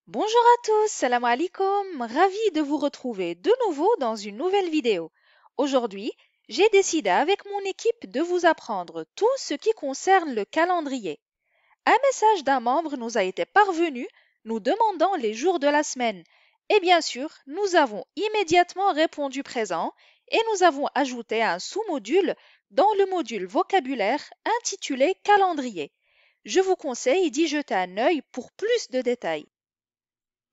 Bonjour à tous, salam alaikum, ravi de vous retrouver de nouveau dans une nouvelle vidéo. Aujourd'hui, j'ai décidé avec mon équipe de vous apprendre tout ce qui concerne le calendrier. Un message d'un membre nous a été parvenu nous demandant les jours de la semaine. Et bien sûr, nous avons immédiatement répondu présent et nous avons ajouté un sous-module dans le module vocabulaire intitulé calendrier. Je vous conseille d'y jeter un œil pour plus de détails.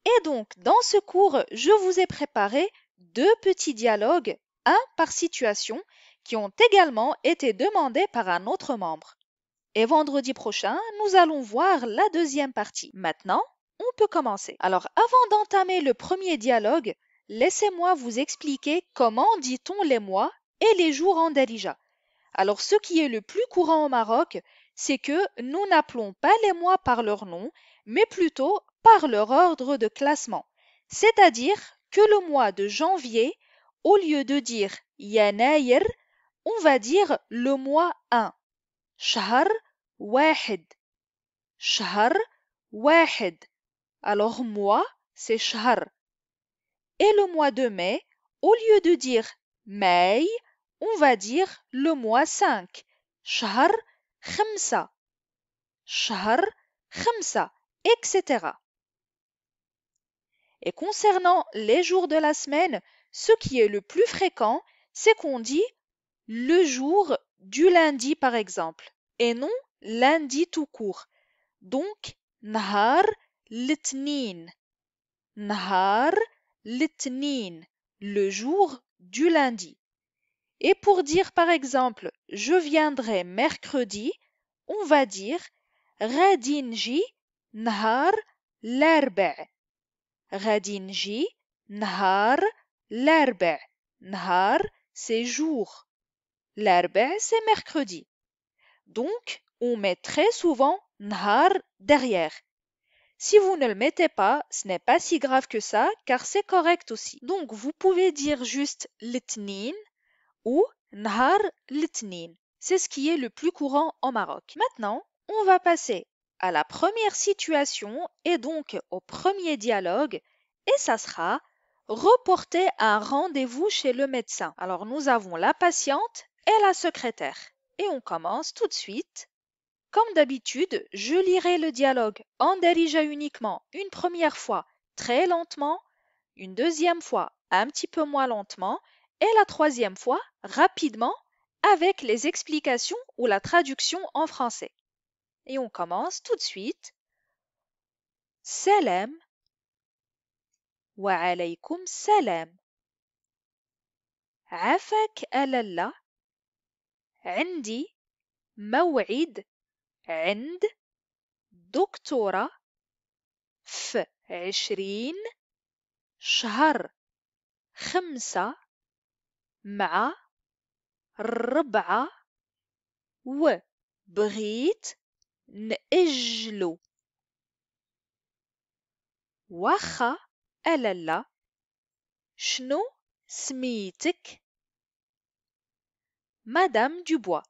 Et donc, dans ce cours, je vous ai préparé deux petits dialogues, un par situation, qui ont également été demandés par un autre membre. Et vendredi prochain, nous allons voir la deuxième partie. Maintenant, on peut commencer. Alors, avant d'entamer le premier dialogue, laissez-moi vous expliquer comment dit-on les mois et les jours en Darija. Alors, ce qui est le plus courant au Maroc, c'est que nous n'appelons pas les mois par leur nom, mais plutôt par leur ordre de classement. C'est-à-dire que le mois de janvier, au lieu de dire Yanayr, on va dire le mois 1. Shahr wahid. Shahr wahid. Alors mois, c'est shahr. Et le mois de mai, au lieu de dire May, on va dire le mois 5. Shahr khamsa. Shahr khamsa, etc. Et concernant les jours de la semaine, ce qui est le plus fréquent, c'est qu'on dit le jour du lundi par exemple, et non lundi tout court. Donc, nahar l'itnin. Nahar l'itnin, le jour du lundi. Et pour dire par exemple je viendrai mercredi, on va dire غادي نجي نهار الأربع. غادي نجي نهار الأربع. نهار c'est jour. L'Arba' c'est mercredi. Donc, on met très souvent nahar derrière. Si vous ne le mettez pas, ce n'est pas si grave que ça, car c'est correct aussi. Donc, vous pouvez dire juste l'itnin ou nahar l'itnin. C'est ce qui est le plus courant au Maroc. Maintenant, on va passer à la première situation et donc au premier dialogue, et ça sera reporter un rendez-vous chez le médecin. Alors, nous avons la patiente et la secrétaire. Et on commence tout de suite. Comme d'habitude, je lirai le dialogue en darija uniquement une première fois très lentement, une deuxième fois un petit peu moins lentement et la troisième fois rapidement avec les explications ou la traduction en français. Et on commence tout de suite. Salam wa alaykum salam. عافاك ألالا عندي موعد عند دكتورة في 20 شهر 5 مع 4 وبغيت نأجلو. واخا ألالا شنو سميتك؟ مدام دوبوا.